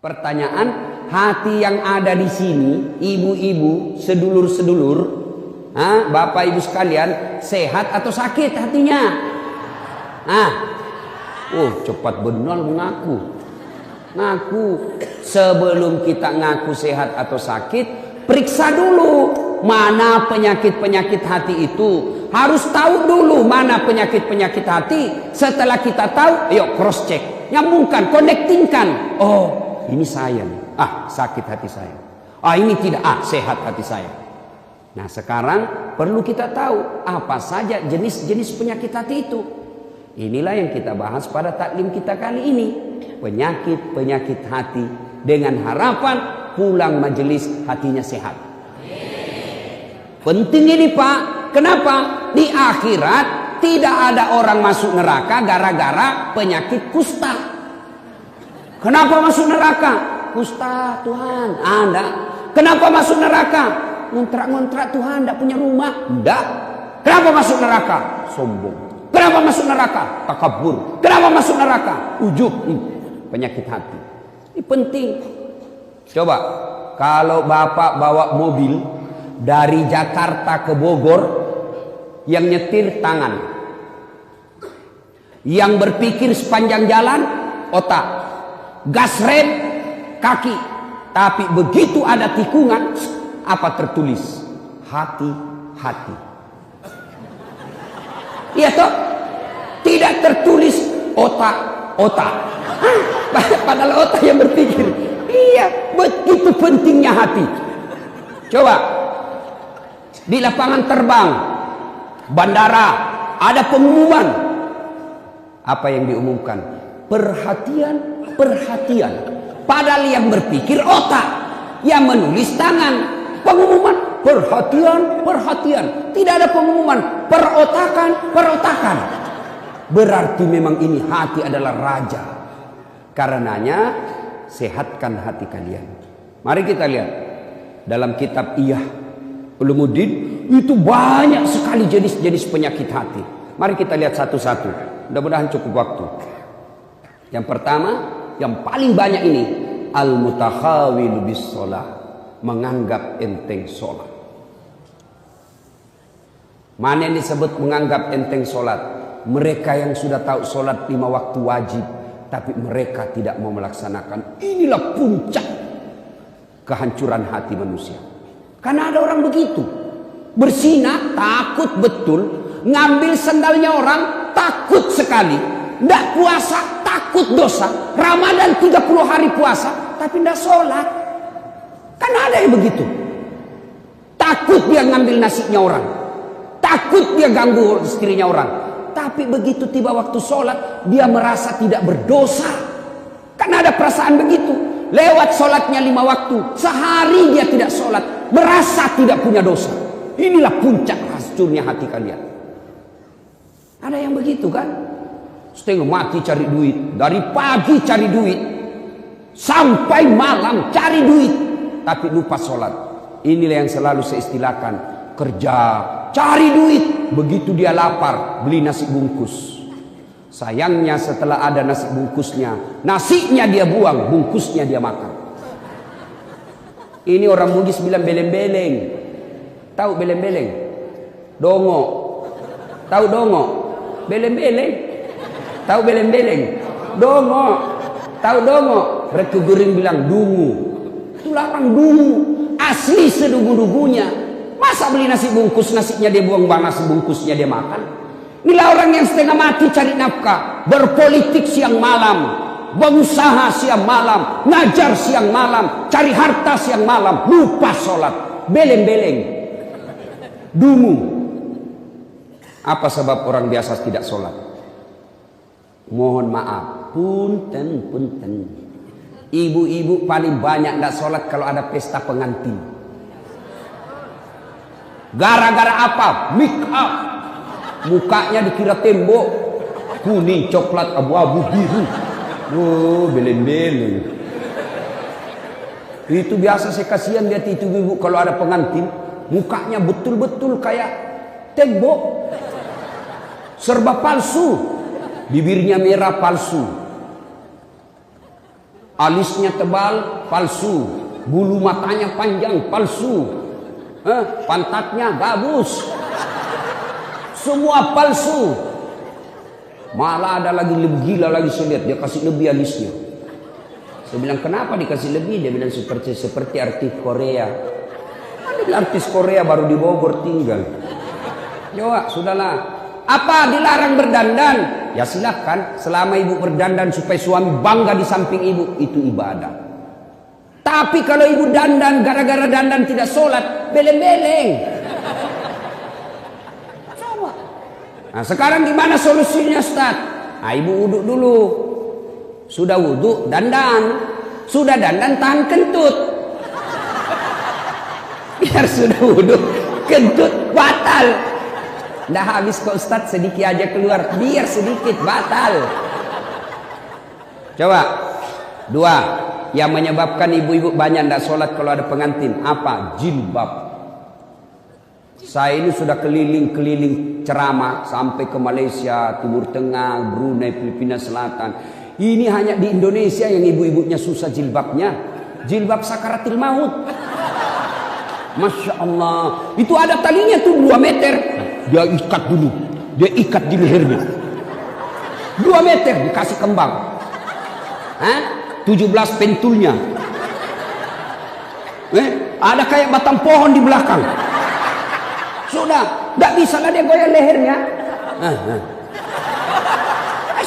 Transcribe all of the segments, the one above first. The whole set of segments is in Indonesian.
Pertanyaan, hati yang ada di sini, ibu-ibu, sedulur-sedulur, bapak ibu sekalian, sehat atau sakit hatinya? Cepat benar mengaku. Ngaku. Sebelum kita ngaku sehat atau sakit, periksa dulu mana penyakit-penyakit hati itu. Harus tahu dulu mana penyakit-penyakit hati. Setelah kita tahu, yuk cross check, nyambungkan, connectingkan. Oh, ini saya nih. Sakit hati saya. Ini tidak. Sehat hati saya. Nah, sekarang perlu kita tahu apa saja jenis-jenis penyakit hati itu. Inilah yang kita bahas pada taklim kita kali ini. Penyakit-penyakit hati, dengan harapan pulang majelis hatinya sehat. Penting ini, Pak. Kenapa? Di akhirat tidak ada orang masuk neraka gara-gara penyakit kusta. Kenapa masuk neraka? Kusta, Tuhan. Anda. Kenapa masuk neraka? Ngontrak-ngontrak, Tuhan, tidak punya rumah. Tidak. Kenapa masuk neraka? Sombong. Kenapa masuk neraka? Takabur. Kenapa masuk neraka? Ujub. Penyakit hati. Ini penting. Coba, kalau Bapak bawa mobil dari Jakarta ke Bogor, yang nyetir tangan, yang berpikir sepanjang jalan otak, gas rem kaki. Tapi begitu ada tikungan, apa tertulis? Hati-hati. Iya toh? Tidak tertulis otak. Padahal otak yang berpikir. Iya, begitu pentingnya hati. Coba di lapangan terbang, bandara, ada pengumuman. Apa yang diumumkan? Perhatian, perhatian. Padahal yang berpikir otak, yang menulis tangan. Pengumuman perhatian, perhatian. Tidak ada pengumuman perotakan, perotakan. Berarti memang ini hati adalah raja. Karenanya sehatkan hati kalian. Mari kita lihat dalam kitab Iyah Ulumuddin, itu banyak sekali jenis-jenis penyakit hati. Mari kita lihat satu-satu. Mudah-mudahan cukup waktu. Yang pertama, yang paling banyak ini, al-mutakhawilu bis shalah, menganggap enteng sholat. Mana yang disebut menganggap enteng sholat? Mereka yang sudah tahu sholat 5 waktu wajib, tapi mereka tidak mau melaksanakan. Inilah puncak kehancuran hati manusia. Karena ada orang begitu, bersinah takut betul, ngambil sendalnya orang takut sekali, tidak puasa takut dosa, Ramadan 30 hari puasa tapi tidak sholat. Kan ada yang begitu, takut dia ngambil nasinya orang, takut dia ganggu istrinya orang, tapi begitu tiba waktu sholat dia merasa tidak berdosa. Kan ada perasaan begitu. Lewat sholatnya 5 waktu, sehari dia tidak sholat, merasa tidak punya dosa. Inilah puncak hancurnya hati kalian. Ada yang begitu kan? Setengah mati cari duit, dari pagi cari duit sampai malam cari duit, tapi lupa sholat. Inilah yang selalu saya istilahkan, kerja cari duit, begitu dia lapar beli nasi bungkus. Sayangnya setelah ada nasi bungkusnya, nasinya dia buang, bungkusnya dia makan. Ini orang Bugis bilang beleng-beleng. Tahu beleng-beleng? Dongo. Tahu dongo? Beleng-beleng. Tahu beleng-beleng? Dongo. Tahu dongo? Mereka Gering bilang dungu. Itulah orang dungu. Asli sedugu-dugunya. Masa beli nasi bungkus, nasinya dia buang, nasi bungkusnya dia makan? Inilah orang yang setengah mati cari nafkah, berpolitik siang malam, berusaha siang malam, ngajar siang malam, cari harta siang malam, lupa sholat, beleng-beleng, dungu. Apa sebab orang biasa tidak sholat? Mohon maaf, punten. Ibu-ibu paling banyak tidak sholat kalau ada pesta pengantin. Gara-gara apa? Make up. Mukanya dikira tembok, kuning, coklat, abu-abu, biru. Beleng-beleng. Itu biasa saya kasihan lihat itu ibu kalau ada pengantin, mukanya betul-betul kayak tembok. Serba palsu. Bibirnya merah palsu. Alisnya tebal, palsu. Bulu matanya panjang, palsu. Pantatnya gabus. Semua palsu. Malah ada lagi lebih gila lagi, saya lihat dia kasih lebih alisnya. Saya bilang, kenapa dikasih lebih? Dia bilang seperti artis Korea. Ada artis Korea baru di Bogor tinggal. Coba, sudahlah. Apa dilarang berdandan? Ya silahkan, selama ibu berdandan supaya suami bangga di samping ibu, itu ibadah. Tapi kalau ibu dandan, gara-gara dandan tidak sholat, beleng-beleng. Nah, sekarang gimana solusinya, Ustaz? Nah, ibu wudhu dulu. Sudah wudhu, dandan. Sudah dandan, tahan kentut. Biar sudah wudhu, kentut batal. Nggak habis kok Ustaz, sedikit aja keluar. Biar sedikit, batal. Coba. 2. Yang menyebabkan ibu-ibu banyak nggak sholat kalau ada pengantin. Apa? Jilbab. Saya ini sudah keliling-keliling ceramah sampai ke Malaysia, Timur Tengah, Brunei, Filipina Selatan. Ini hanya di Indonesia yang ibu-ibunya susah jilbabnya. Jilbab sakaratil maut. Masya Allah. Itu ada talinya tuh 2 meter. Dia ikat dulu. Dia ikat di lehernya. 2 meter dikasih kembang. 17 pentulnya. Ada kayak batang pohon di belakang. Sudah, tidak bisa lah dia goyang lehernya.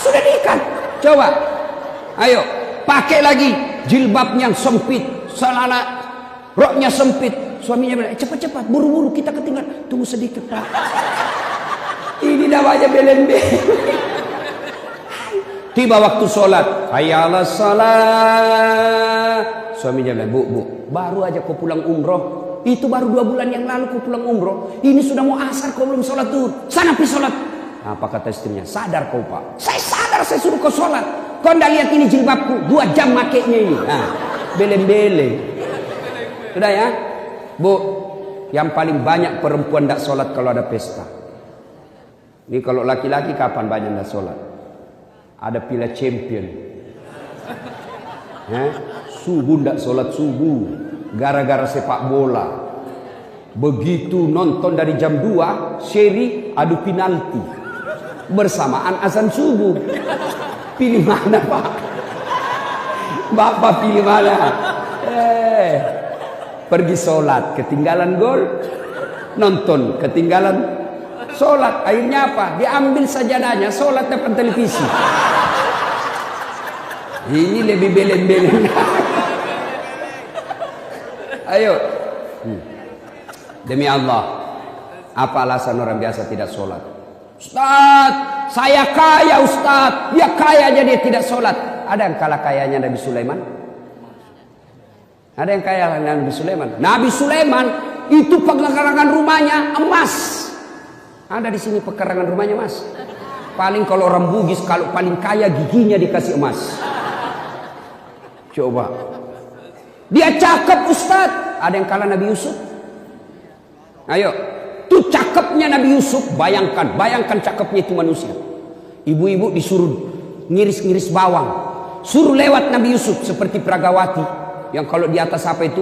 Sudah diikat. Coba, ayo, pakai lagi jilbabnya sempit, celana roknya sempit. Suaminya bilang, cepat-cepat, buru-buru kita ketinggalan. Tunggu sedikit, Pak. Ini namanya beleng-beleng. Tiba waktu sholat, hayya 'alas shalah. Suaminya bilang, bu, baru aja kau pulang umroh. Itu baru 2 bulan yang lalu kau pulang umroh. Ini sudah mau asar kau belum sholat tuh. Sana pergi sholat. Apa kata istrinya? Sadar kau, Pak. Saya sadar, saya suruh kau sholat. Kau ndak lihat ini jilbabku? 2 jam makainya ini. Beleng-beleng. Sudah ya? Bu, yang paling banyak perempuan ndak sholat kalau ada pesta. Ini kalau laki-laki kapan banyak ndak sholat? Ada Piala Champion. Subuh ndak sholat subuh. Gara-gara sepak bola. Begitu nonton dari jam 2, seri adu penalti bersamaan azan subuh. Pilih mana, Pak? Bapak pilih mana? Pergi sholat, ketinggalan gol. Nonton, ketinggalan sholat. Akhirnya apa? Diambil sajadahnya, sholat depan televisi. Ini lebih beleng-beleng. Ayo. Demi Allah, apa alasan orang biasa tidak sholat? Ustaz, saya kaya Ustaz. Dia kaya aja dia tidak sholat. Ada yang kalah kayanya Nabi Sulaiman? Ada yang kaya Nabi Sulaiman? Nabi Sulaiman itu pekarangan rumahnya emas. Ada di sini pekarangan rumahnya emas. Paling kalau orang Bugis, kalau paling kaya giginya dikasih emas. Coba. Dia cakep Ustaz. Ada yang kalah Nabi Yusuf? Ayo, tuh cakepnya Nabi Yusuf. Bayangkan cakepnya itu manusia. Ibu-ibu disuruh ngiris-ngiris bawang, suruh lewat Nabi Yusuf seperti Pragawati yang kalau di atas apa itu?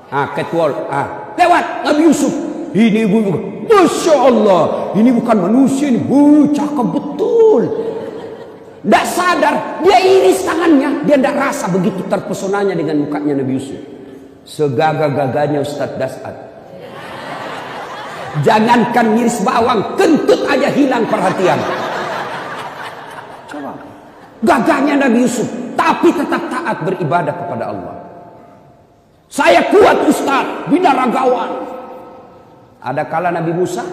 Catwalk. Lewat Nabi Yusuf. Ini ibu-ibu, Masya Allah, ini bukan manusia ini. Cakep betul. Tidak sadar, dia iris tangannya. Dia tidak rasa begitu terpesonanya dengan mukanya Nabi Yusuf. Segagah-gagahnya Ustadz Das'ad. Jangankan ngiris bawang, kentut aja hilang perhatian. Coba. Gagahnya Nabi Yusuf, tapi tetap taat beribadah kepada Allah. Saya kuat Ustadz, binaragawan. Ada kala Nabi Musa.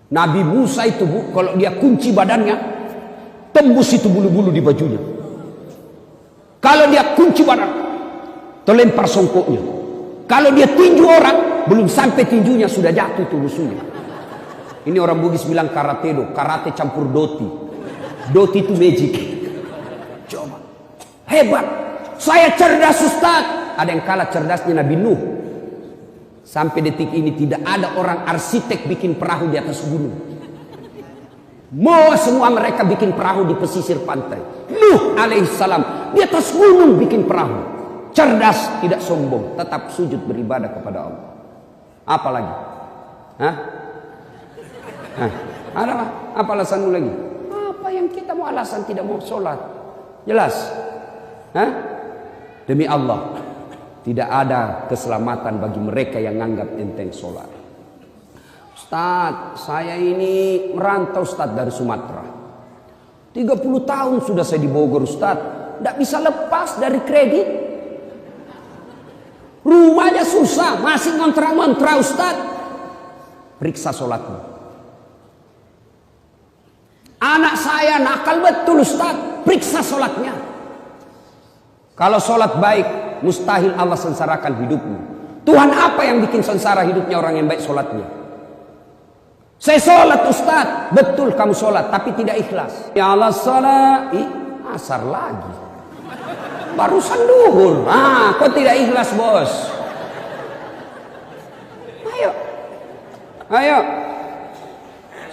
Nabi Musa itu bu, kalau dia kunci badannya, tembus itu bulu-bulu di bajunya. Kalau dia kunci badan, terlempar songkoknya. Kalau dia tinju orang, belum sampai tinjunya sudah jatuh itu musuhnya. Ini orang Bugis bilang karate do, karate campur doti. Doti itu magic. Coba. Hebat. Saya cerdas Ustaz. Ada yang kalah cerdasnya Nabi Nuh. Sampai detik ini tidak ada orang arsitek bikin perahu di atas gunung. Semua mereka bikin perahu di pesisir pantai. Nuh alaihissalam di atas gunung bikin perahu. Cerdas, tidak sombong, tetap sujud beribadah kepada Allah. Apa lagi? Hah? Ada apa alasanmu lagi? Apa yang kita mau alasan tidak mau sholat? Jelas? Hah? Demi Allah, tidak ada keselamatan bagi mereka yang nganggap enteng sholat. Ustaz, saya ini merantau Ustaz dari Sumatera. 30 tahun sudah saya di Bogor Ustaz. Tidak bisa lepas dari kredit. Rumahnya susah, masih ngontrak-ngontrak Ustaz. Periksa sholatmu. Anak saya nakal betul Ustaz. Periksa sholatnya. Kalau sholat baik, mustahil Allah sengsarakan hidupmu. Tuhan apa yang bikin sengsara hidupnya orang yang baik sholatnya? Saya sholat Ustaz. Betul kamu sholat, tapi tidak ikhlas. Ya Allah sholat. Asar lagi. Barusan duhur. Kok tidak ikhlas bos? Ayo.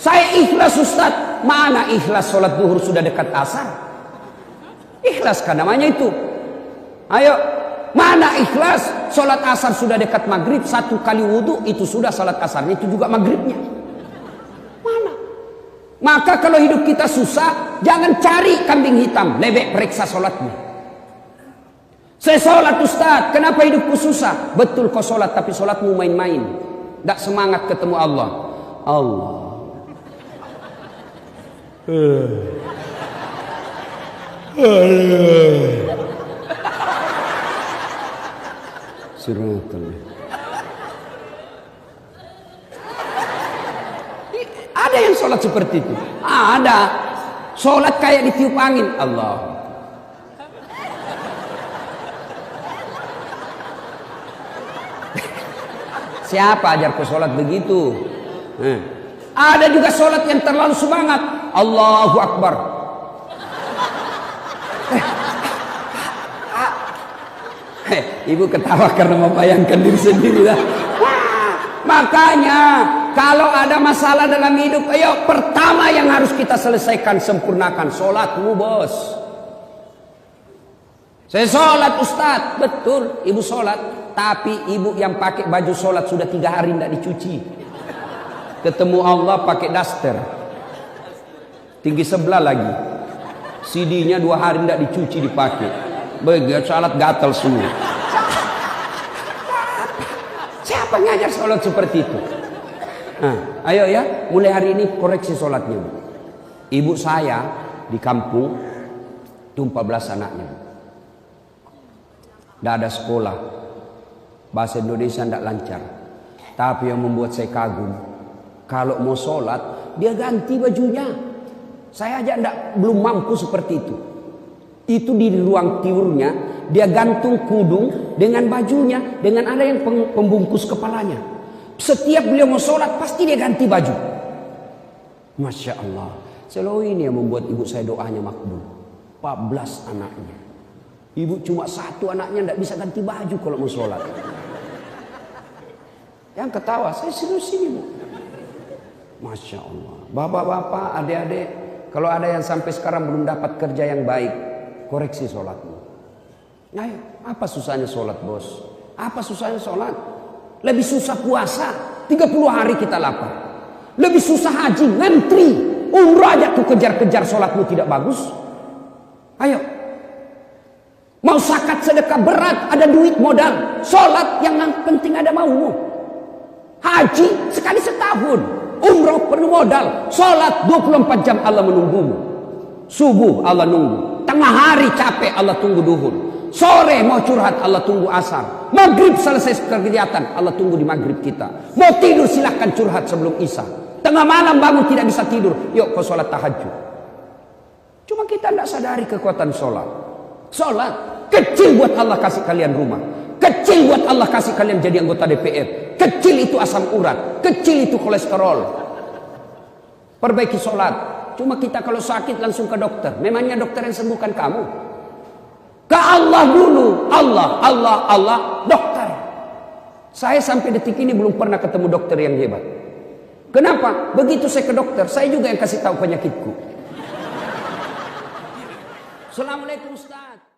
Saya ikhlas Ustaz. Mana ikhlas sholat duhur sudah dekat asar? Ikhlas kan namanya itu. Ayo. Mana ikhlas sholat asar sudah dekat maghrib. 1 kali wudhu itu sudah sholat asarnya. Itu juga maghribnya. Maka kalau hidup kita susah, jangan cari kambing hitam, lebih periksa sholatnya. Saya sholat Ustaz, kenapa hidupku susah? Betul kau sholat, tapi sholatmu main-main. Tidak semangat ketemu Allah. Ada yang sholat seperti itu. Ada. Sholat kayak ditiup angin. Allah. Siapa ajar kau sholat begitu? Ada juga sholat yang terlalu semangat. Allahu Akbar. Ibu ketawa karena membayangkan diri sendiri lah. Makanya kalau ada masalah dalam hidup, ayo pertama yang harus kita selesaikan, sempurnakan sholatmu bos. Saya sholat Ustaz, betul ibu sholat, tapi ibu yang pakai baju sholat sudah 3 hari tidak dicuci. Ketemu Allah pakai daster, tinggi sebelah lagi, CD-nya 2 hari tidak dicuci dipakai, begitu sholat gatal semua. Siapa ngajar sholat seperti itu? Ayo ya, mulai hari ini koreksi sholatnya. Ibu saya di kampung itu 14 anaknya. Tidak ada sekolah, bahasa Indonesia tidak lancar. Tapi yang membuat saya kagum, kalau mau sholat dia ganti bajunya. Saya aja belum mampu seperti itu. Itu di ruang tidurnya dia gantung kudung dengan bajunya, dengan ada yang pembungkus kepalanya. Setiap beliau mau sholat pasti dia ganti baju. Masya Allah. Selalu ini yang membuat ibu saya doanya makbul. 14 anaknya. Ibu cuma 1 anaknya tidak bisa ganti baju kalau mau sholat. Yang ketawa saya serius ini bu. Masya Allah. Bapak-bapak, adik-adik, kalau ada yang sampai sekarang belum dapat kerja yang baik, koreksi sholatmu. Ayo, apa susahnya sholat bos? Apa susahnya sholat? Lebih susah puasa, 30 hari kita lapar. Lebih susah haji, ngantri. Umrah aja tuh kejar-kejar sholatmu tidak bagus. Ayo. Mau zakat sedekah berat, ada duit modal. Sholat yang penting ada maumu. Haji sekali setahun. Umrah perlu modal. Sholat 24 jam Allah menunggumu. Subuh Allah nunggu. Tengah hari capek Allah tunggu duhur. Sore mau curhat Allah tunggu asar. Maghrib selesai kegiatan Allah tunggu di maghrib kita. Mau tidur silahkan curhat sebelum isya. Tengah malam bangun tidak bisa tidur, yuk kau sholat tahajud. Cuma kita tidak sadari kekuatan sholat. Sholat kecil buat Allah kasih kalian rumah. Kecil buat Allah kasih kalian jadi anggota DPR. Kecil itu asam urat. Kecil itu kolesterol. Perbaiki sholat. Cuma kita kalau sakit langsung ke dokter. Memangnya dokter yang sembuhkan kamu? Ke Allah dulu. Allah, dokter. Saya sampai detik ini belum pernah ketemu dokter yang hebat. Kenapa? Begitu saya ke dokter, saya juga yang kasih tahu penyakitku. Assalamualaikum Ustaz.